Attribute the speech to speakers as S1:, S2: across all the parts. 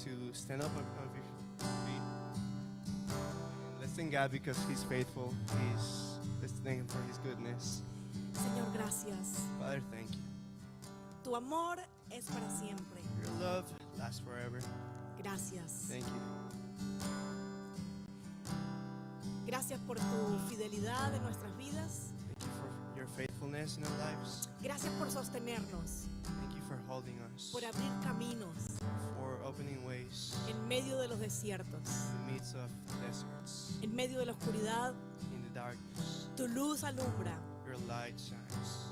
S1: to stand up of your feet. Let's thank God because He's faithful. Let's thank Him for His goodness.
S2: Señor, gracias.
S1: Father, thank you.
S2: Tu amor es para siempre.
S1: Your love lasts forever.
S2: Gracias.
S1: Thank you.
S2: Gracias por tu fidelidad en nuestras vidas.
S1: Thank you for your faithfulness in our lives.
S2: Gracias por sostenernos,
S1: Thank you for holding us,
S2: por abrir caminos
S1: for opening ways
S2: en medio de los desiertos,
S1: in the midst of deserts,
S2: en medio de la oscuridad.
S1: in the darkness.
S2: Tu luz alumbra
S1: Your light shines.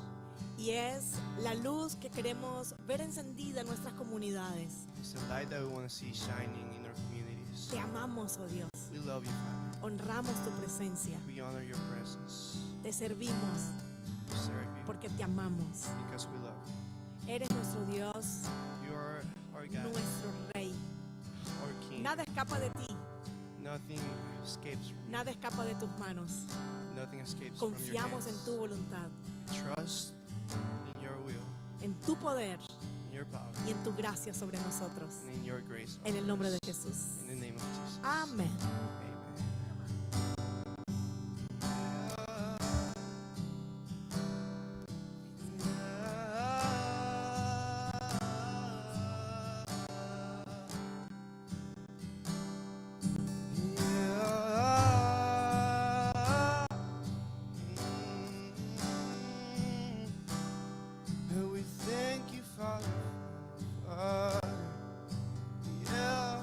S2: y es la luz que queremos ver encendida en nuestras comunidades.
S1: It's the light that we want to see shining in our communities.
S2: Te amamos, oh Dios.
S1: We love you, Father.
S2: Honramos tu presencia.
S1: We honor your presence.
S2: Te servimos
S1: We serve you
S2: porque te amamos.
S1: because we love you.
S2: Eres nuestro Dios,
S1: You are our God,
S2: nuestro Rey.
S1: our King.
S2: Nada escapa de ti,
S1: Nothing escapes from you.
S2: nada escapa de tus manos.
S1: Nothing escapes from your
S2: Confiamos en
S1: hands.
S2: tu voluntad,
S1: Trust in your will,
S2: en tu poder
S1: in your power,
S2: y en tu gracia sobre nosotros.
S1: and in your grace.
S2: En el nombre de Jesús.
S1: In the name of Jesus.
S2: Amén.
S1: Amen. We thank you, Father. Yeah.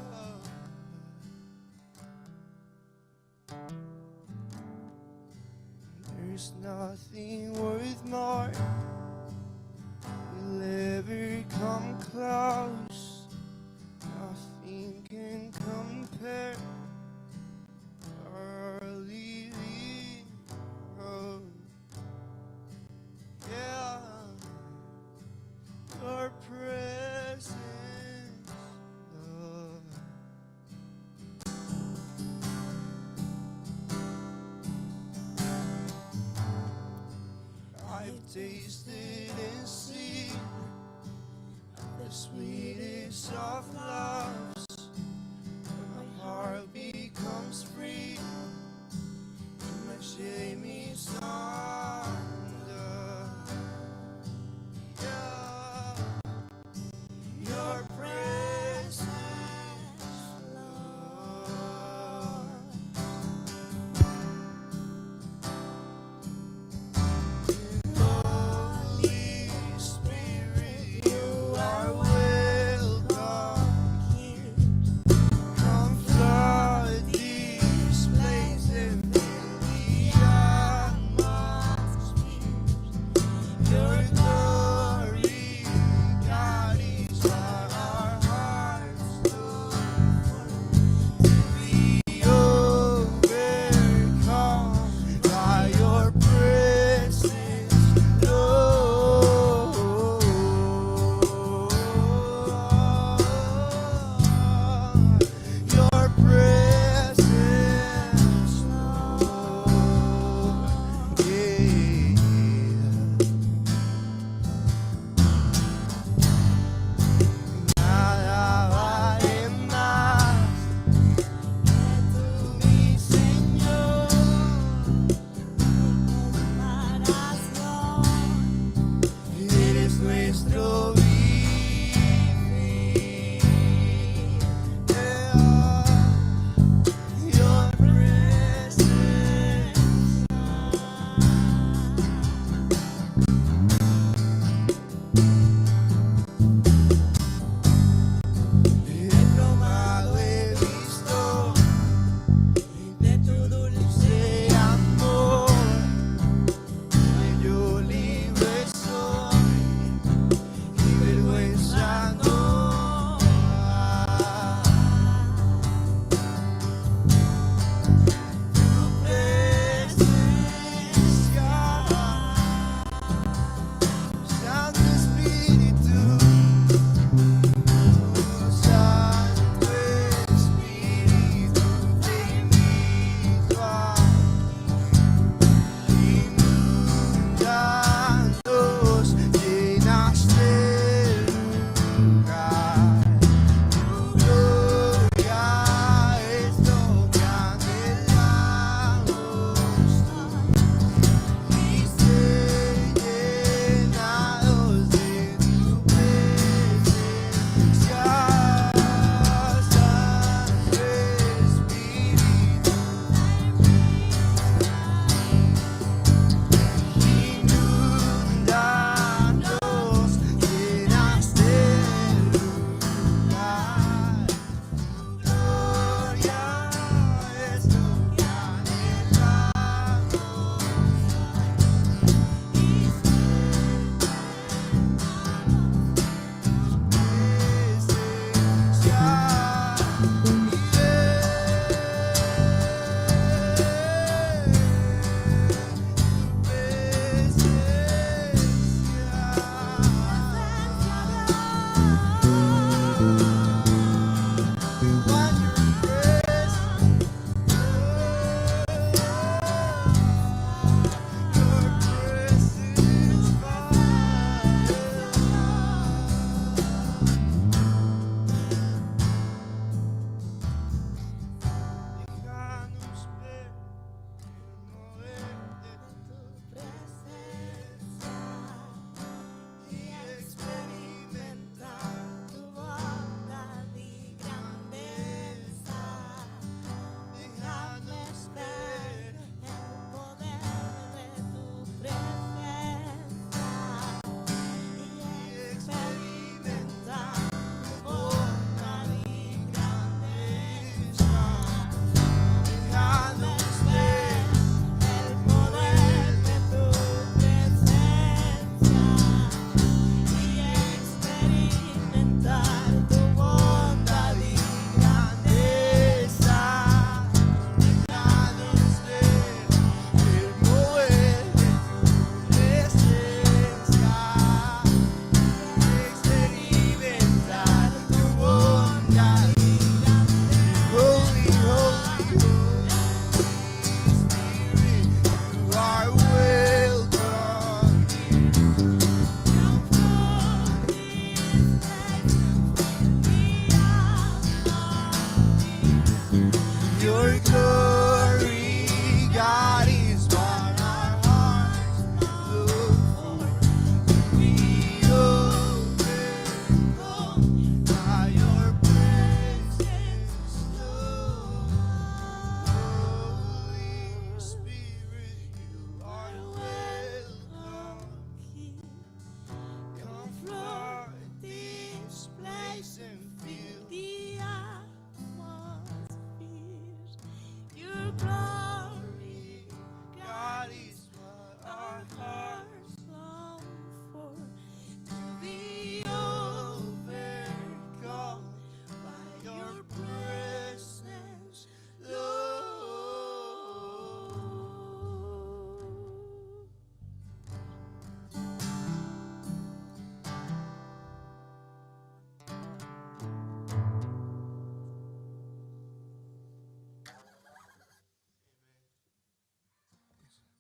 S1: There's nothing worth more will ever come close. Nothing can compare. Our living hope. Yeah. Your presence, Lord. I've tasted and seen the sweetest of loves. My heart becomes free, and my shame is undone. Yeah. Your presence, Lord. Holy Spirit, you are welcome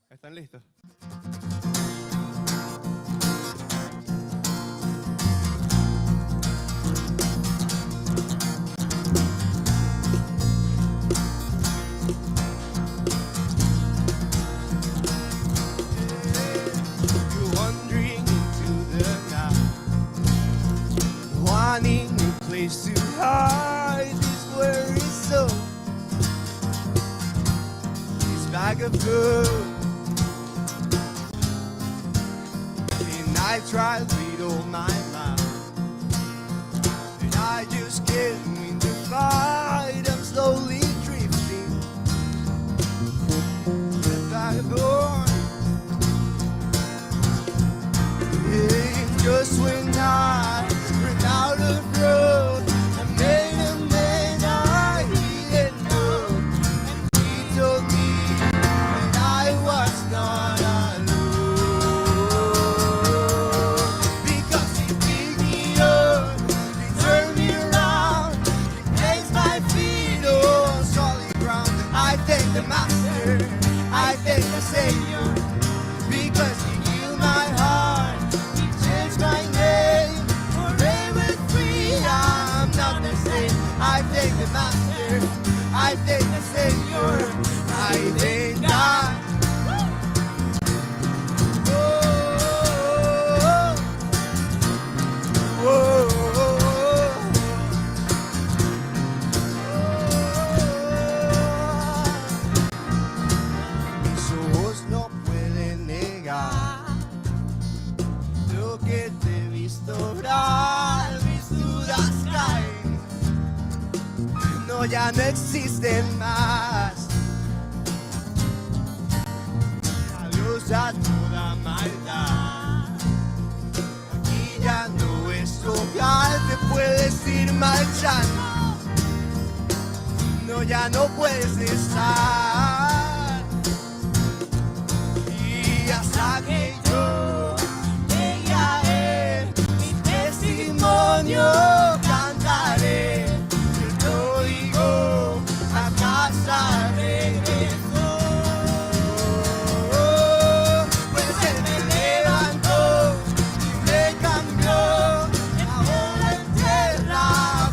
S1: ¿Están listos?
S3: Wandering into the night, wanting a place to hide this worry soul, this bag of food. I tried with all my might, and I just can't win the fight. I'm slowly drifting, the vagabond. And just when I ran out of road, I made a man I didn't know, and he told me that I was not alone. The Master, I thank the Savior, because He knew my heart, He changed my name, forever free, I'm not the same. I thank the Master, I thank the Savior, I thank God. Oh, oh, oh. Mis dudas caen, no, ya no existen más. Adiós a toda maldad, aquí ya no es hogar, te puedes ir más. marchando. No, ya no puedes estar. Y hasta que yo llegue a él, mi testimonio cantaré. Yo digo, a casa regreso. Pues él me levantó y me cambió. Ahora en tierra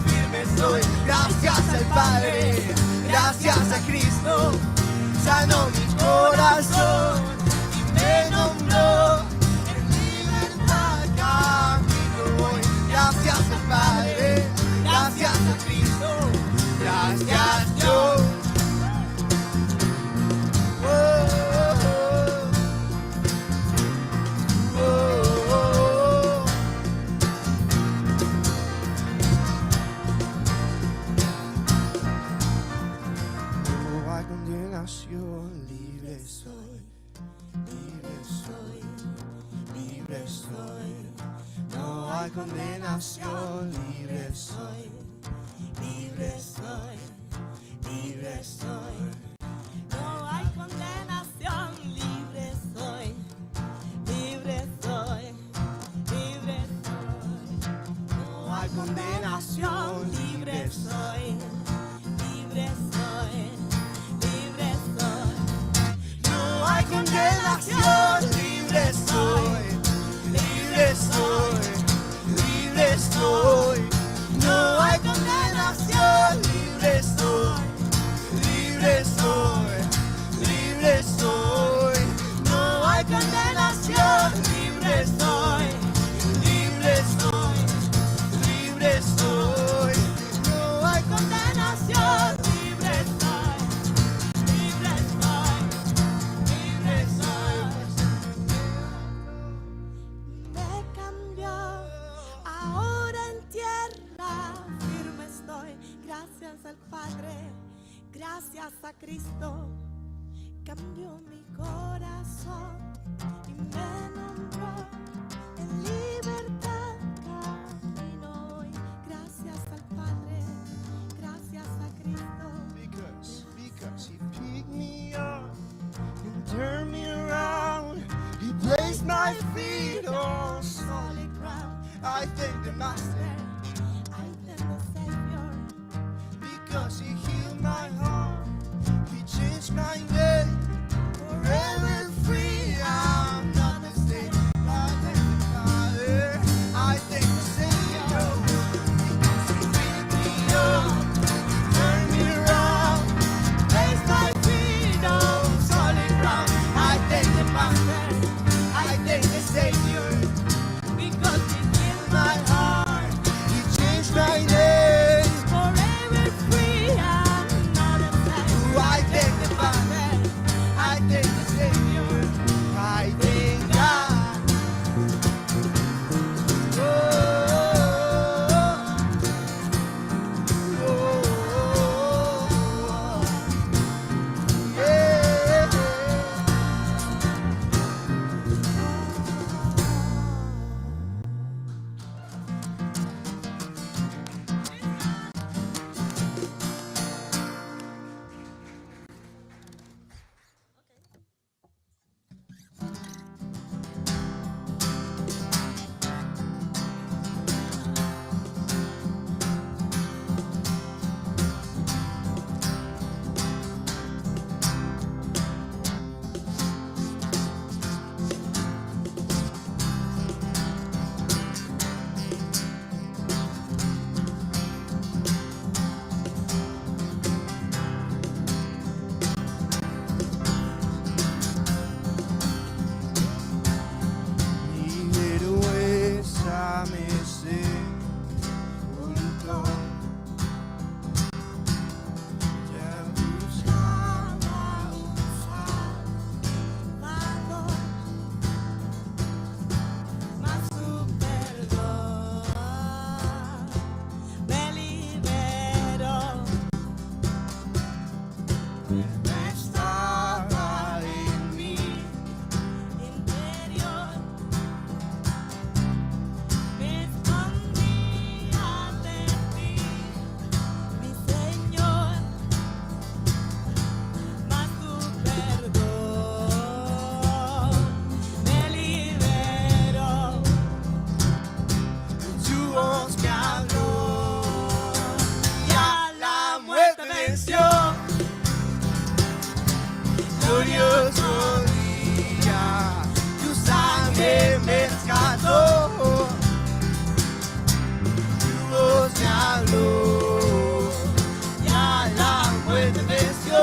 S3: firme estoy. Gracias al Padre, gracias a Cristo, sanó mi corazón y me nombró. En libertad camino voy. Gracias al Padre, gracias a Cristo, gracias Dios. Oh, oh, oh, oh. No hay condenación, libre soy, libre soy, libre soy. No hay condenación, libre soy, libre soy, libre soy.
S2: No hay condenación, libre soy, libre soy, libre soy. No hay condenación, libre soy, libre soy, libre soy.
S3: No hay condenación, libre soy, libre soy, libre soy. No hay condenación, libre soy, libre soy, libre soy. No hay condenación, libre soy, libre soy, libre soy. No hay condenación, libre soy, libre soy, libre soy.
S2: Me cambió, ahora en tierra firme estoy. Gracias al Padre, gracias a Cristo, cambió mi corazón y me nombró. En libertad camino hoy. Gracias al Padre, gracias a Cristo.
S3: Because he picked me up and turned me around. He placed my feet on solid ground. I thank the Master
S2: I thank the Savior.
S3: because he healed my heart. He changed my name. Forever free, I'm not the same. I thank the Father. I thank the Savior because he picked me up, turned me around, placed my feet on solid ground. I thank the Master. I thank the Savior because he healed my heart. He changed my name.
S2: Forever free,
S3: venció. Glorioso día, tu sangre me rescató. Tu voz me habló, ya la muerte venció.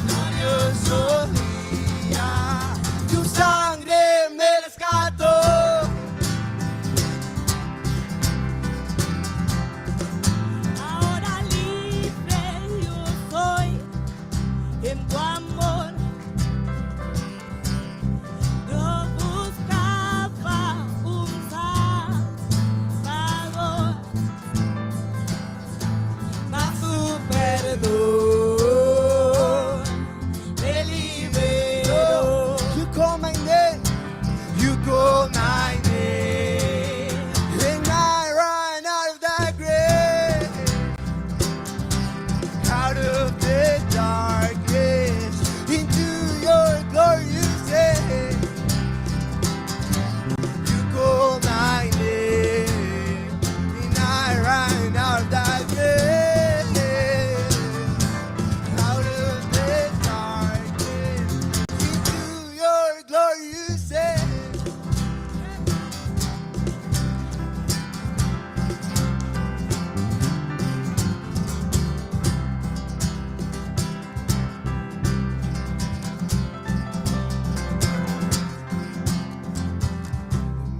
S3: Glorioso día, tu sangre me rescató.
S2: Ahora libre yo soy en tu amor. Yo buscaba un salvador,
S3: Mas tu perdón me liberó. You call my name, you call my name, and I run out of that grave, out of the darkness, into your glorious day. You call my name, and I run out of that grave, out of the darkness, into your glorious day.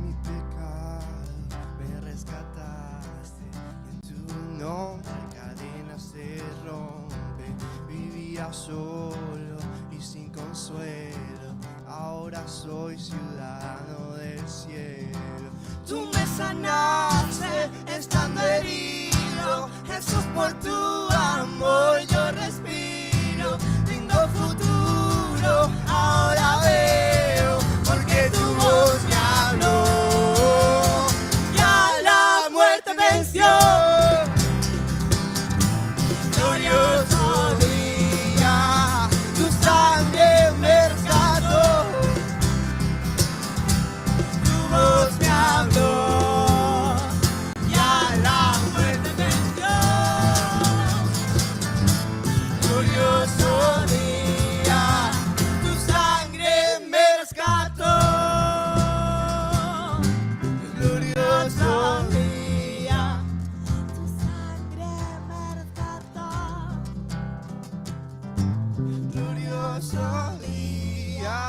S3: Mi pecado me rescataste, en tu nombre cadenas se rompen. Vivía solo y sin consuelo, ahora soy ciudadano del cielo. Tú me sanaste estando herido, Jesús, por tu amor yo respiro. Tengo futuro, ahora veo, porque tu voz me habló. Ya la muerte venció. Glorioso día, tu sangre me rescató. Tu voz me habló. Ya la muerte venció. Glorioso día, tu sangre me rescató. Glorioso día,
S2: tu sangre me rescató.
S3: glorioso día.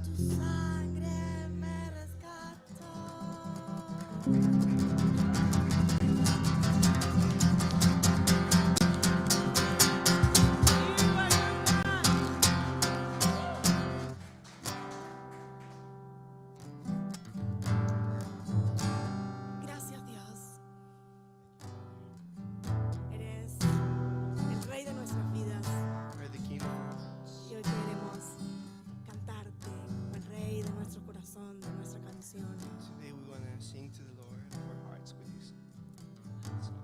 S2: Tu sangre me rescató. Gracias, Dios. Eres el Rey de nuestras vidas.
S1: Pray the King of our hearts.
S2: Y hoy queremos cantarte como el Rey de nuestro corazón, de nuestra canción.
S1: Today we want to sing to the Lord of our hearts with you. Song.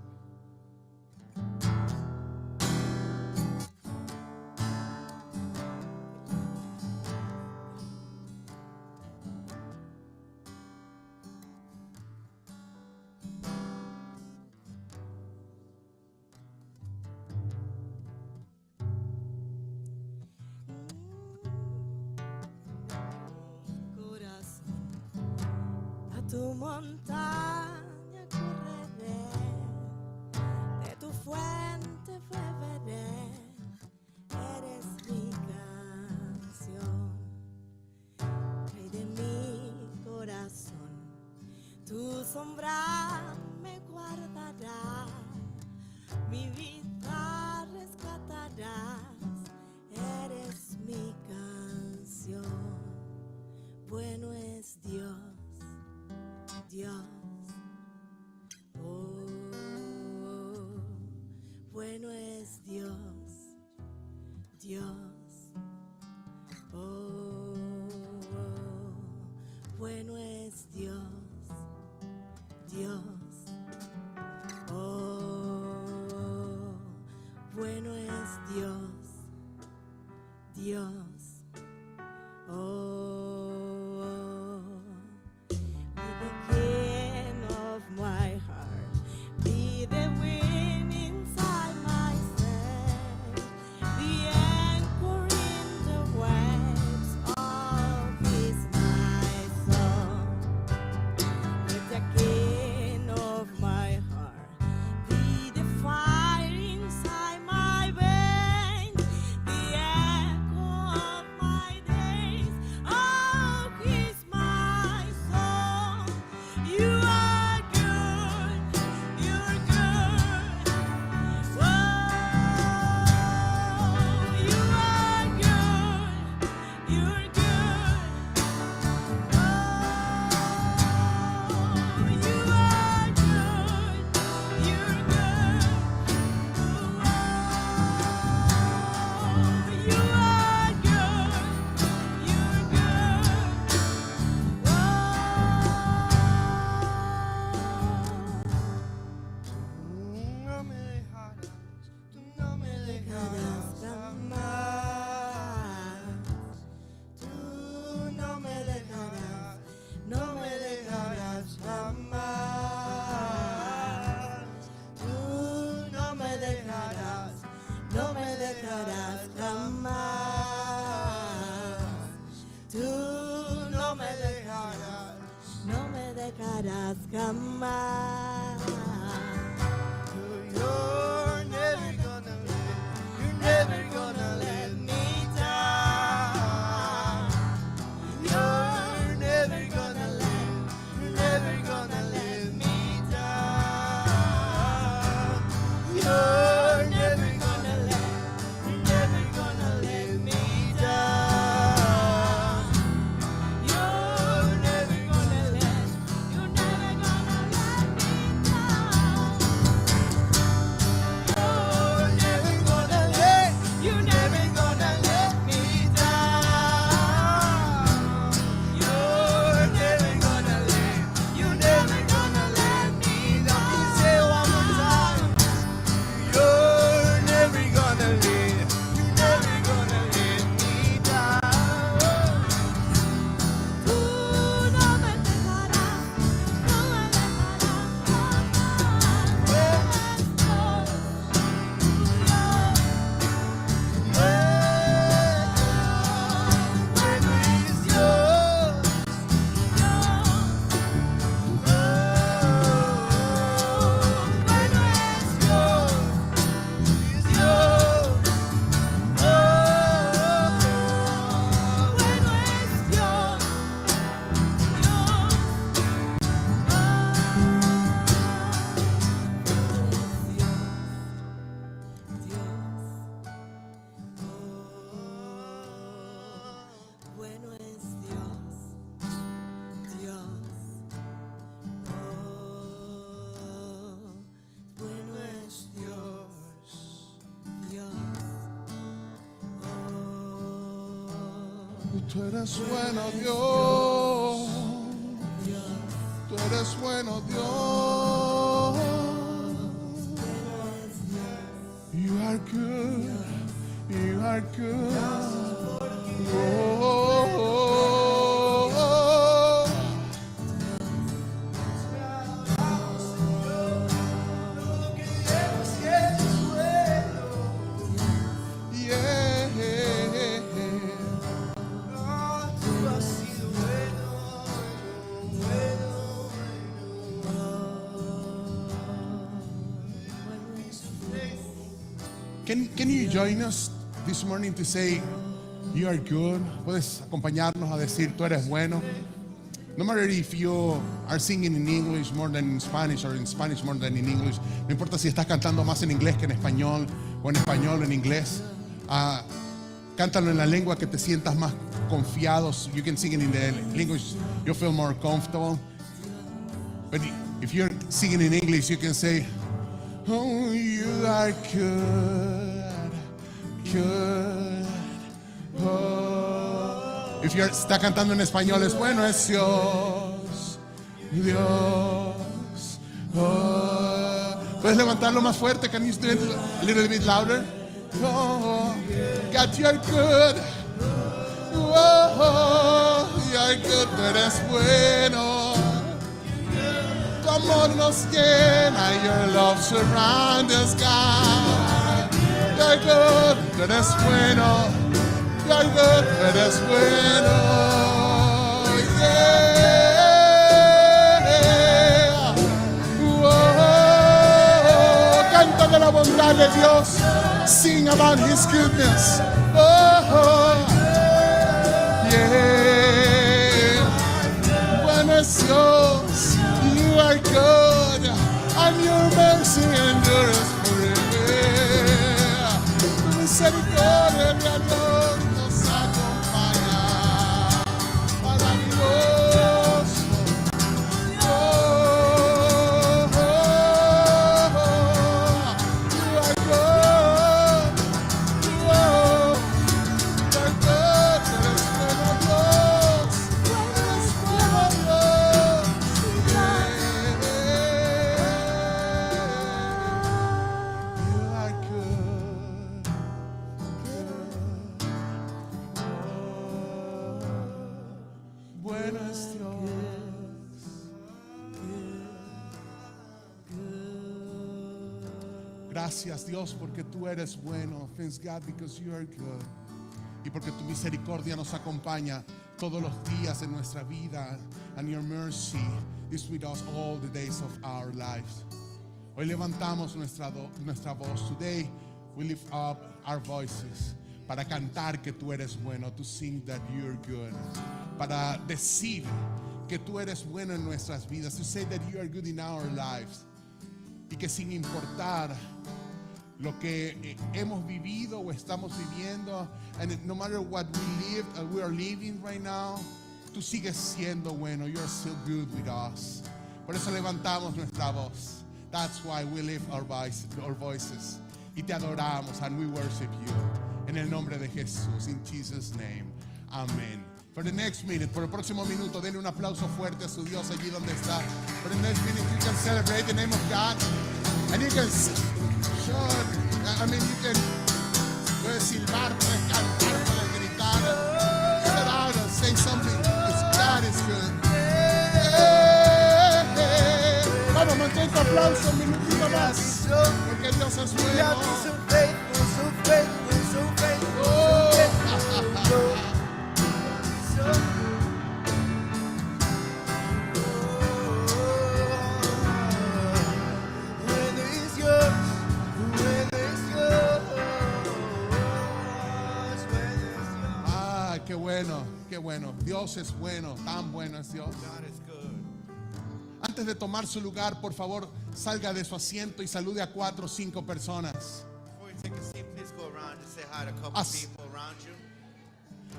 S2: Corazón, a tu montaña correré, de tu fuente beberé, eres mi canción, Rey de mi corazón, tu sombra me guardará, mi vida rescatarás, eres mi canción. Bueno es Dios, Dios, oh, bueno es Dios, Dios, oh, bueno es Dios, Dios, oh, bueno es Dios, Dios, oh. Be the king of my heart, be the winning jamás.
S3: You're never gonna let me down. You're never gonna let me down. You're never gonna let me down. You're never gonna let me down. You're never gonna let me down. You're never gonna let me down. Can you say it one more time? You're never gonna let me down.
S2: Tú no me dejarás, no me bueno es Dios, Dios, bueno es Dios, Dios,
S4: Tú eres bueno, Dios. Tú eres bueno, Dios. You are good. You are good. Oh. Can you join us this morning to say, you are good? Puedes acompañarnos a decir, tú eres bueno. No matter if you are singing in English more than in Spanish or in Spanish more than in English. No importa si estás cantando más en inglés que en español o en español en inglés. Cántalo en la lengua que te sientas más confiado. You can sing it in the language you feel more comfortable. But if you're singing in English, you can say, oh, you are good, good. Oh. If you're está cantando en español, es bueno, es Dios, Dios. Oh. Puedes levantarlo más fuerte. Can you do it a little bit louder? Oh, God, you're good. Oh, you're good, tú eres bueno. Tu amor nos llena, your love surrounds us, God. You're good, tú eres bueno. You're good, tú eres bueno. Yeah. Oh, canta de la bondad de Dios. Sing about His goodness. Oh, yeah. Bueno es Dios. You are good, and your mercy endures forever. Tu misericordia, mi amor, nos acompaña. Maravilloso. Oh, oh, oh, you are good. Oh, you are good. Eres bueno, Dios. Eres bueno, Dios. Bueno es Dios. Gracias, Dios, porque tú eres bueno. Thanks God because you are good. Y porque tu misericordia nos acompaña todos los días en nuestra vida. And your mercy is with us all the days of our lives. Hoy levantamos nuestra voz. Today we lift up our voices para cantar que tú eres bueno, to sing that you're good, para decir que tú eres bueno en nuestras vidas, to say that you are good in our lives, y que sin importar lo que hemos vivido o estamos viviendo, and no matter what we are living right now, tú sigues siendo bueno. You are still good with us. Por eso levantamos nuestra voz. That's why we lift our voices. Y te adoramos, and we worship you. En el nombre de Jesús, in Jesus' name. Amen. For the next minute, por el próximo minuto, denle un aplauso fuerte a su Dios allí donde está. For the next minute, you can celebrate the name of God. And you can puedes silbar, puedes cantar, puedes gritar. Get out and say something, because God is good. Vamos, mantén tu aplauso un minutito más, porque Dios es bueno.
S3: So faithful, so faithful, so faithful, so faithful. Weather is yours, weather is yours, weather is yours.
S4: Ah, qué bueno, qué bueno. Dios es bueno, tan bueno es Dios.
S1: God is good.
S4: Antes de tomar su lugar, por favor, salga de su asiento y salude a 4 o 5 personas.
S1: Before you take a seat, please go around and say hi to a couple
S4: As-
S1: people around you.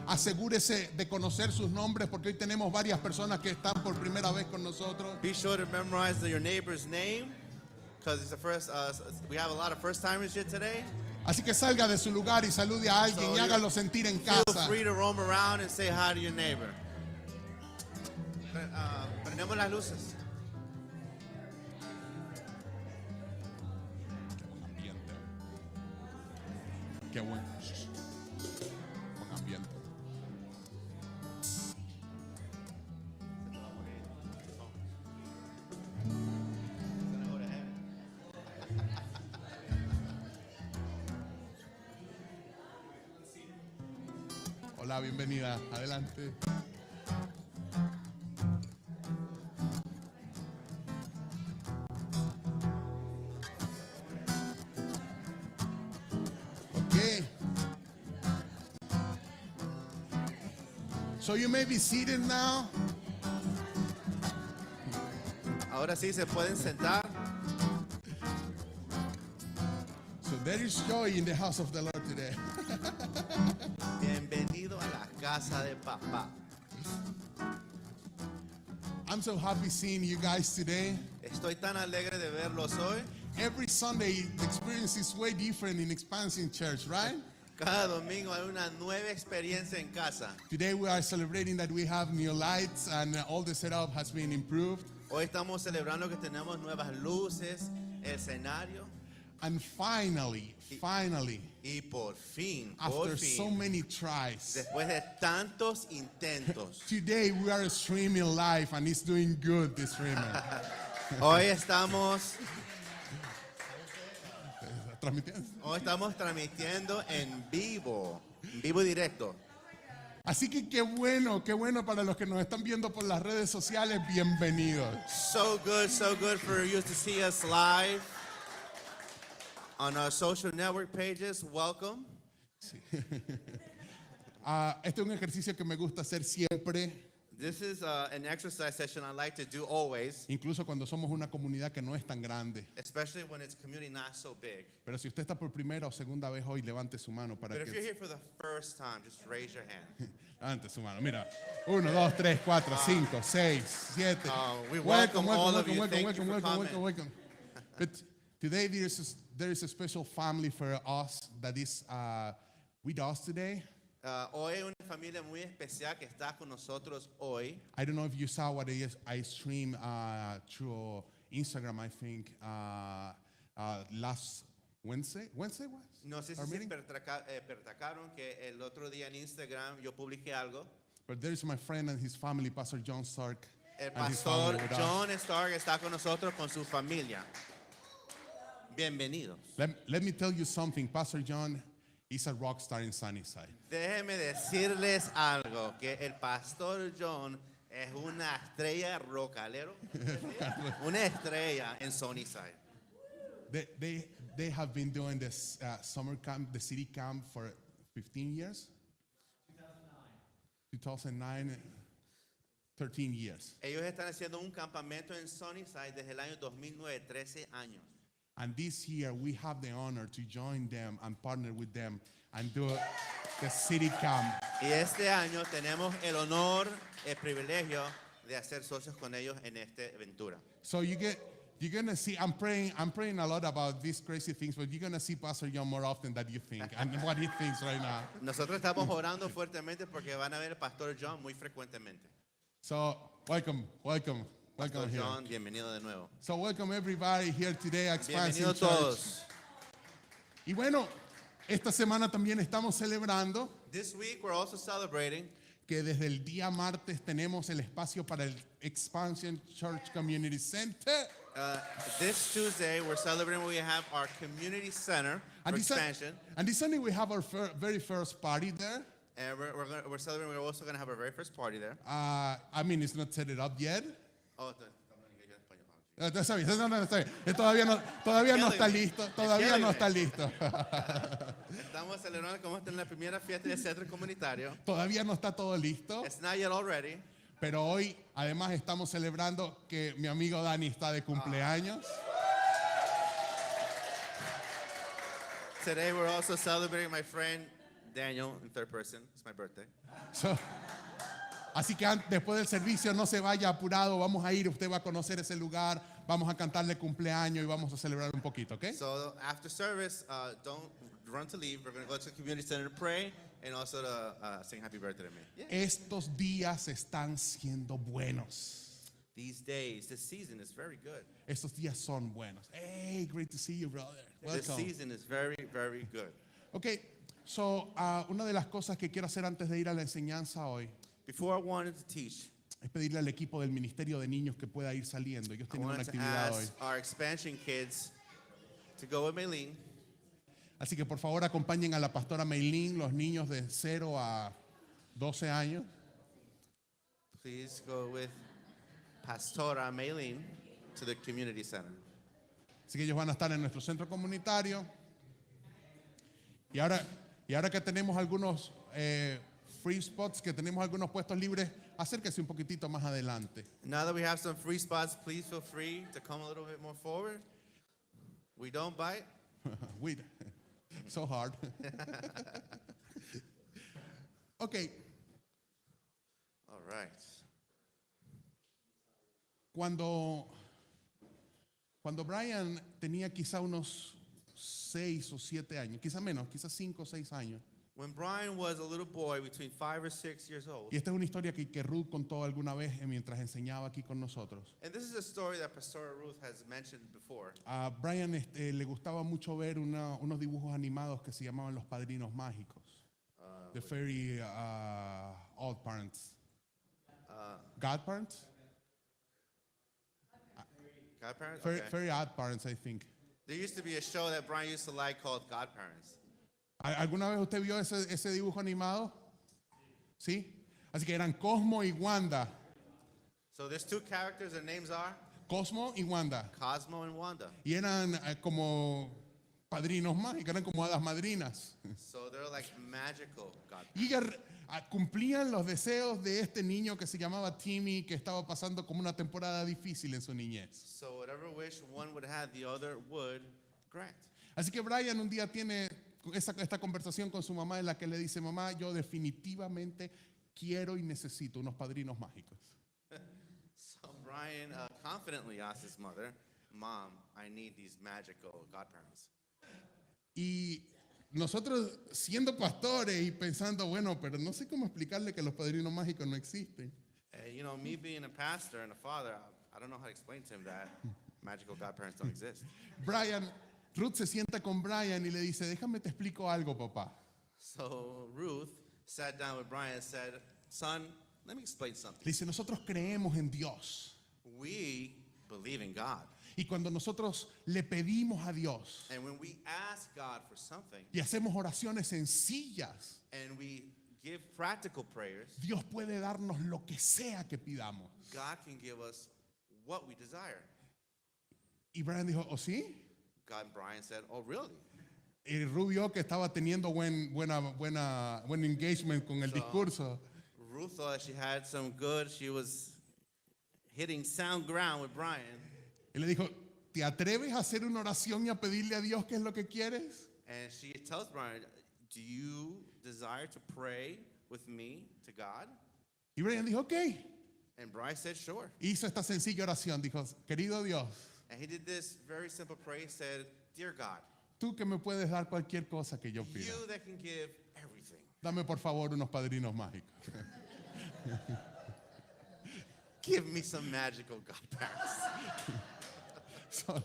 S4: Asegúrese de conocer sus nombres, porque hoy tenemos varias personas que están por primera vez con nosotros.
S1: Be sure to memorize your neighbor's name, because it's the first. We have a lot of first-timers here today.
S4: Así que salga de su lugar y salude a alguien y hágalo sentir en
S1: Feel
S4: casa.
S1: free to roam around and say hi to your neighbor. Prendemos las luces.
S4: Qué bueno. Buen ambiente. Hola, bienvenida. Adelante. Okay. So you may be seated now.
S1: Ahora sí se pueden sentar.
S4: So there is joy in the house of the Lord today.
S1: Bienvenido a la casa de papá.
S4: I'm so happy seeing you guys today.
S1: Estoy tan alegre de verlos hoy.
S4: Every Sunday, the experience is way different in Expansion Church, right?
S1: Cada domingo hay una nueva experiencia en casa.
S4: Today we are celebrating that we have new lights and all the setup has been improved.
S1: Hoy estamos celebrando que tenemos nuevas luces, escenario.
S4: And finally,
S1: Y por fin,
S4: after so many tries,
S1: después de tantos intentos,
S4: today we are streaming live and it's doing good, this streaming.
S1: hoy estamos
S4: Transmitiendo.
S1: transmitiendo en vivo y directo.
S4: Así que qué bueno para los que nos están viendo por las redes sociales, bienvenidos.
S1: So good for you to see us live on our social network pages. Welcome.
S4: Este es un ejercicio que me gusta hacer siempre,
S1: This is an exercise session I like to do always,
S4: incluso cuando somos una comunidad que no es tan grande.
S1: especially when it's a community not so big.
S4: Pero si usted está por primera o segunda vez hoy, levante su mano para
S1: But if you're
S4: que...
S1: here for the first time, just raise your hand.
S4: Levante su mano, mira. 1, 2, 3, 4, 5, 6, 7.
S1: We welcome all of you. Thank you for coming.
S4: welcome. But today there is a special family for us that is with us today.
S1: Hoy hay una familia muy especial que está con nosotros hoy.
S4: I don't know if you saw what I streamed through Instagram, I think, last Wednesday. Wednesday was?
S1: No sé si
S4: Our
S1: se
S4: meeting?
S1: percacaron que el otro día en Instagram yo publiqué algo.
S4: But there is my friend and his family, Pastor John Stark.
S1: El
S4: and his
S1: pastor
S4: family with us.
S1: John Stark está con nosotros con su familia. Bienvenidos.
S4: Let me tell you something. Pastor John is a rock star in Sunnyside.
S1: Déjenme decirles algo, que el pastor John
S5: Es una estrella rocalero. Una estrella en Sunnyside.
S4: They have been doing this summer camp, the city camp for 15 years? 2009, 13 years.
S5: Ellos están haciendo un campamento en Sunnyside desde el año 2009, 13 años.
S4: And this year we have the honor to join them and partner with them and do the city camp.
S5: Y este año tenemos el honor, el privilegio de hacer socios con ellos en esta aventura.
S4: So you're gonna see. I'm praying a lot about these crazy things, but you're gonna see Pastor John more often than you think, and what he thinks right now.
S5: Nosotros estamos orando fuertemente porque van a ver al Pastor John muy frecuentemente.
S4: So welcome
S5: Pastor
S4: here.
S5: John, bienvenido de nuevo.
S4: So welcome everybody here today at Expansion
S5: Bienvenidos
S4: Church.
S5: todos.
S4: Y bueno, esta semana también estamos celebrando
S5: This week we're also celebrating
S4: que desde el día martes tenemos el espacio para el Expansion Church Community Center.
S5: this Tuesday we're celebrating we have our community center for
S4: this
S5: expansion.
S4: and this Sunday we have our very first party there.
S5: And we're celebrating, we're also going to have our very first party there.
S4: I mean, it's not set it up yet.
S5: Oh,
S4: Está bien, está bien. Todavía no está listo. Todavía no está listo.
S5: Estamos celebrando como esta es la primera fiesta del centro comunitario.
S4: Todavía no está todo listo.
S5: It's not yet all ready.
S4: Pero hoy, además, estamos celebrando que mi amigo Dani está de cumpleaños.
S5: Today we're also celebrating my friend Daniel in third person. It's my birthday.
S4: So, así que después del servicio no se vaya apurado, vamos a ir, usted va a conocer ese lugar, vamos a cantarle cumpleaños y vamos a celebrar un poquito, ¿ok?
S5: So after service, don't run to leave. We're going to go to the community center to pray and also to sing happy birthday to me. Yeah.
S4: Estos días están siendo buenos.
S5: These days, this season is very good.
S4: Estos días son buenos. Hey, great to see you, brother.
S5: This
S4: Welcome.
S5: season is very, very good.
S4: Ok, so una de las cosas que quiero hacer antes de ir a la enseñanza hoy
S5: Before I wanted to teach,
S4: es pedirle al equipo del Ministerio de Niños que pueda ir saliendo. Ellos
S5: I
S4: tienen una
S5: wanted to
S4: actividad hoy.
S5: ask our expansion kids to go with Maylene.
S4: Así que por favor acompañen a la pastora Maylene, los niños de 0 a 12 años.
S5: Please go with Pastora Maylene to the community center.
S4: Así que ellos van a estar en nuestro centro comunitario. Y ahora que tenemos algunos free spots, que tenemos algunos puestos libres, acérquese un poquitito más adelante.
S5: Now that we have some free spots, please feel free to come a little bit more forward. We don't bite.
S4: Wait, so hard. Ok,
S5: All right.
S4: cuando Brian tenía quizá unos 6 o 7 años, quizá menos, quizá 5 o 6 años.
S5: When Brian was a little boy, between 5 or 6 years old,
S4: Y esta es una historia que Ruth contó alguna vez mientras enseñaba aquí con nosotros.
S5: and this is a story that Pastora Ruth has mentioned before.
S4: A Brian le gustaba mucho ver unos dibujos animados que se llamaban Los Padrinos Mágicos. The Fairy Odd Parents. Godparents?
S5: Godparents?
S4: Fairy,
S5: Okay.
S4: Fairy Odd Parents, I think.
S5: There used to be a show that Brian used to like called Godparents.
S4: ¿Alguna vez usted vio ese dibujo animado? ¿Sí? Así que eran Cosmo y Wanda.
S5: So there's two characters, their names are
S4: Cosmo y Wanda.
S5: Cosmo and Wanda.
S4: Y eran como padrinos mágicos, eran como hadas madrinas.
S5: So they're like magical godparents.
S4: Y ellas cumplían los deseos de este niño que se llamaba Timmy, que estaba pasando como una temporada difícil en su niñez.
S5: So whatever wish one would have, the other would grant.
S4: Así que Brian un día tiene esta conversación con su mamá en la que le dice: mamá, yo definitivamente quiero y necesito unos padrinos mágicos.
S5: So Brian confidently asked his mother, Mom, I need these magical godparents.
S4: Y nosotros siendo pastores y pensando, bueno, pero no sé cómo explicarle que los padrinos mágicos no existen.
S5: You know, me being a pastor and a father, I don't know how to explain to him that magical godparents don't exist.
S4: Ruth se sienta con Brian y le dice: déjame te explico algo, papá.
S5: So Ruth sat down with Brian and said, Son, let me explain
S4: Le
S5: something.
S4: dice: nosotros creemos en Dios.
S5: We believe in God.
S4: Y cuando nosotros le pedimos a Dios
S5: And when we ask God for something
S4: y hacemos oraciones sencillas,
S5: and we give practical prayers,
S4: Dios puede darnos lo que sea que pidamos.
S5: God can give us what we desire.
S4: Y Brian dijo, ¿oh sí?
S5: God and Brian said, oh, really?
S4: Y Rubio, que estaba teniendo buen engagement con el discurso,
S5: Ruth thought she had some good, she was hitting sound ground with Brian.
S4: y le dijo, ¿te atreves a hacer una oración y a pedirle a Dios qué es lo que quieres?
S5: And she tells Brian, do you desire to pray with me to God?
S4: Y Brian dijo, ok.
S5: And Brian said, sure.
S4: Hizo esta sencilla oración, dijo, querido Dios,
S5: And he did this very simple prayer. He said, dear God,
S4: tú que me puedes dar cualquier cosa que yo pida,
S5: you that can give everything.
S4: dame por favor unos padrinos mágicos.
S5: Give me some magical godparents.
S4: So,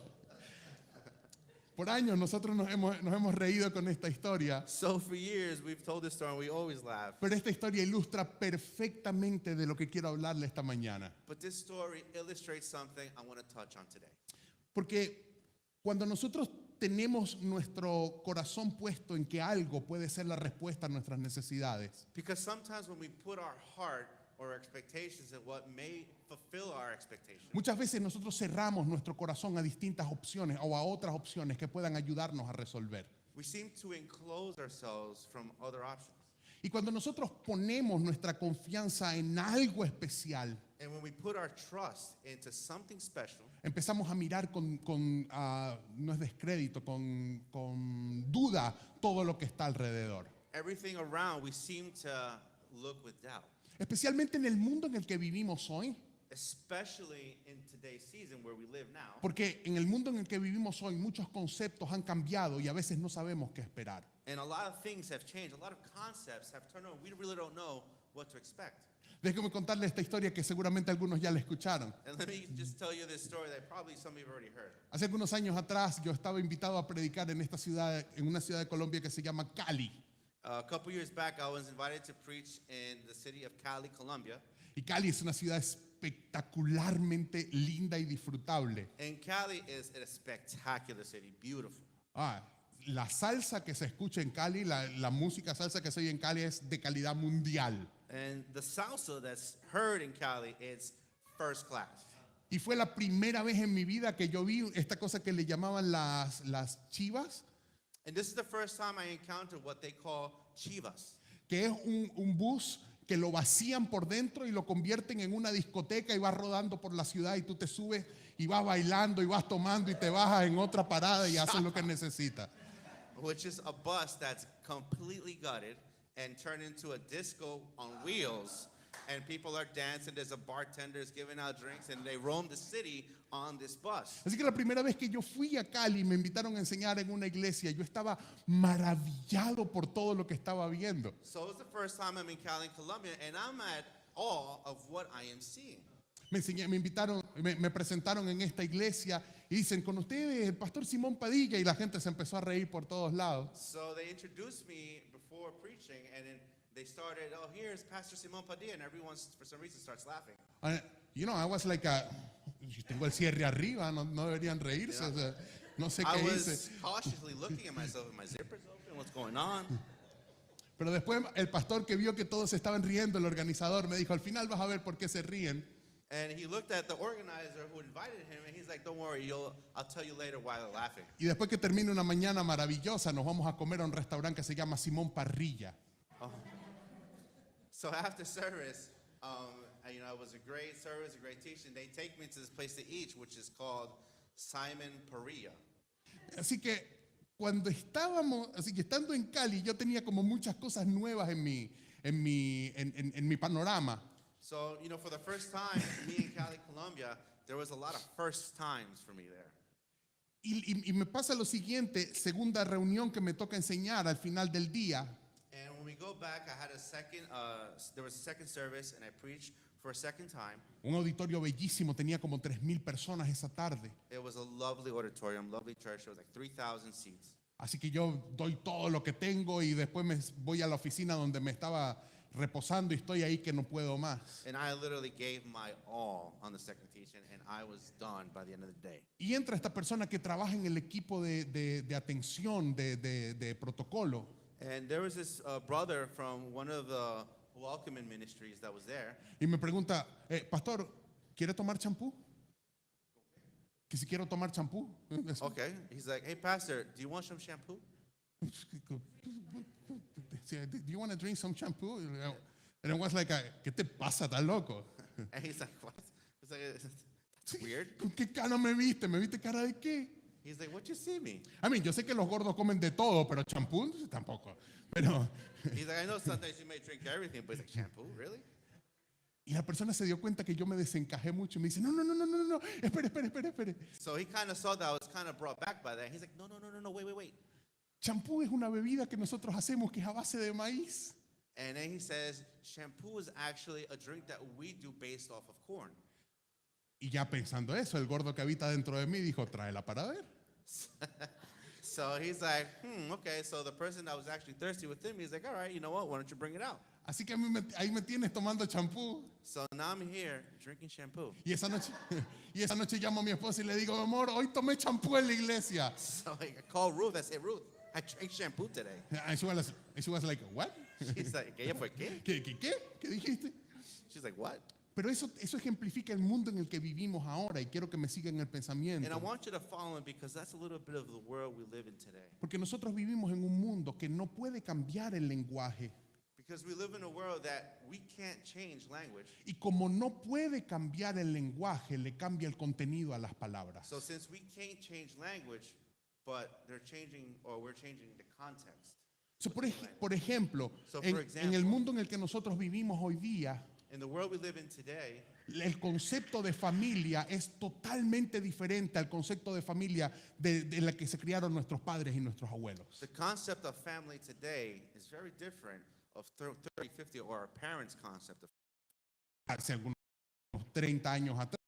S4: por años nosotros nos hemos reído con esta historia,
S5: So for years, we've told this story and we always laugh.
S4: pero esta historia ilustra perfectamente de lo que quiero hablarle esta mañana.
S5: But this story illustrates something I want to touch on today.
S4: Porque cuando nosotros tenemos nuestro corazón puesto en que algo puede ser la respuesta a nuestras necesidades,
S5: Because sometimes when we put our heart or expectations in what may fulfill our expectations,
S4: muchas veces nosotros cerramos nuestro corazón a distintas opciones o a otras opciones que puedan ayudarnos a resolver.
S5: we seem to enclose ourselves from other options.
S4: Y cuando nosotros ponemos nuestra confianza en algo especial,
S5: And when we put our trust into something special,
S4: empezamos a mirar no es descrédito, con duda todo lo que está alrededor.
S5: everything around we seem to look with doubt.
S4: Especialmente en el mundo en el que vivimos hoy,
S5: Especially in today's season where we live now,
S4: porque en el mundo en el que vivimos hoy muchos conceptos han cambiado y a veces no sabemos qué esperar.
S5: and a lot of things have changed. A lot of concepts have turned on. We really don't know what to expect.
S4: Déjeme contarle esta historia que seguramente algunos ya la escucharon.
S5: And let me just tell you this story that probably some of you have already heard.
S4: Hace algunos años atrás yo estaba invitado a predicar en esta ciudad, en una ciudad de Colombia que se llama Cali.
S5: A couple years back, I was invited to preach in the city of Cali, Colombia.
S4: Y Cali es una ciudad espectacularmente linda y disfrutable.
S5: And Cali is a spectacular city, beautiful.
S4: La salsa que se escucha en Cali, la música salsa que se oye en Cali es de calidad mundial.
S5: And the salsa that's heard in Cali is first class.
S4: Y fue la primera vez en mi vida que yo vi esta cosa que le llamaban las chivas,
S5: And this is the first time I encountered what they call chivas.
S4: que es un bus que lo vacían por dentro y lo convierten en una discoteca y vas rodando por la ciudad y tú te subes y vas bailando y vas tomando y te bajas en otra parada y haces lo que necesitas.
S5: Which is a bus that's completely gutted and turned into a disco on wheels. And people are dancing, there's a bartender giving out drinks, and they roam the city on this bus.
S4: Así que la primera vez que yo fui a Cali me invitaron a enseñar en una iglesia, yo estaba maravillado por todo lo que estaba viendo.
S5: So it's the first time I'm in Cali, Colombia, and I'm at awe of what I am seeing.
S4: Me presentaron en esta iglesia y dicen, con ustedes el pastor Simón Padilla, y la gente se empezó a reír por todos lados.
S5: So they introduced me before preaching, and then they started, oh, here's Pastor Simón Padilla, and everyone, for some reason, starts laughing.
S4: I was like, yo tengo el cierre arriba, no deberían reírse, o sea, no sé
S5: I
S4: qué
S5: was
S4: hice.
S5: cautiously looking at myself, and my zipper's open, what's going on?
S4: Pero después el pastor que vio que todos se estaban riendo, el organizador, me dijo, al final vas a ver por qué se ríen.
S5: And he looked at the organizer who invited him, and he's like, don't worry, I'll tell you later why they're laughing.
S4: Y después que termine una mañana maravillosa, nos vamos a comer a un restaurante que se llama Simón Parrilla.
S5: So after service, it was a great service, a great teaching. They take me to this place to eat, which is called Simon Parrilla.
S4: Así que estando en Cali, yo tenía como muchas cosas nuevas en mi panorama.
S5: So, for the first time, me in Cali, Colombia, there was a lot of first times for me there.
S4: Y me pasa lo siguiente, segunda reunión que me toca enseñar al final del día.
S5: And when we go back, I had there was a second service, and I preached for a second time.
S4: Un auditorio bellísimo, tenía como 3,000 personas esa tarde.
S5: It was a lovely auditorium, lovely church. There was like 3,000 seats.
S4: Así que yo doy todo lo que tengo y después me voy a la oficina donde me estaba reposando y estoy ahí que no puedo más.
S5: And I literally gave my all on the second teaching, and I was done by the end of the day.
S4: Y entra esta persona que trabaja en el equipo de atención, de protocolo.
S5: And there was this brother from one of the welcoming ministries that was there.
S4: Y me pregunta, pastor, ¿quiere tomar champú? Que si quiero tomar champú.
S5: Okay. He's like, hey, pastor, do you want some shampoo?
S4: Do you want to drink some shampoo? And I was like, ¿qué te pasa, tan loco?
S5: And he's like, what? He's like, that's weird.
S4: ¿Con qué cara me viste? ¿Me viste cara de qué?
S5: He's like, what you see me?
S4: I mean, yo sé que los gordos comen de todo, pero champú tampoco. Pero,
S5: He's like, I know sometimes you may drink everything, but he's like, shampoo, really?
S4: y la persona se dio cuenta que yo me desencajé mucho y me dice, no, espere.
S5: So he kind of saw that I was kind of brought back by that. He's like, no, wait.
S4: Champú es una bebida que nosotros hacemos que es a base de maíz.
S5: And then he says, shampoo is actually a drink that we do based off of corn.
S4: Y ya pensando eso, el gordo que habita dentro de mí dijo, tráela para ver.
S5: So he's like, okay. So the person that was actually thirsty with him, he's like, all right, you know what? Why don't you bring it out?
S4: Así que ahí me tienes tomando champú.
S5: So now I'm here drinking shampoo.
S4: Y esa noche llamo a mi esposa y le digo, amor, hoy tomé champú en la iglesia.
S5: So I called Ruth. I said, Ruth, I drank shampoo today.
S4: And she was like, what?
S5: She's like, ¿Ella fue qué?
S4: ¿Qué dijiste?
S5: She's like, what?
S4: Pero eso ejemplifica el mundo en el que vivimos ahora y quiero que me sigan el pensamiento.
S5: And I want you to follow him because that's a little bit of the world we live in today.
S4: Porque nosotros vivimos en un mundo que no puede cambiar el lenguaje.
S5: Because we live in a world that we can't change language.
S4: Y como no puede cambiar el lenguaje, le cambia el contenido a las palabras.
S5: So since we can't change language, but they're changing or we're changing the context.
S4: So, por ejemplo,
S5: So,
S4: en
S5: for example,
S4: el mundo en el que nosotros vivimos hoy día,
S5: in the world we live in today,
S4: el concepto de familia es totalmente diferente al concepto de familia de la que se criaron nuestros padres y nuestros abuelos.
S5: the concept of family today is very different of 30, 50, or our parents' concept of
S4: Hace algunos 30 años atrás,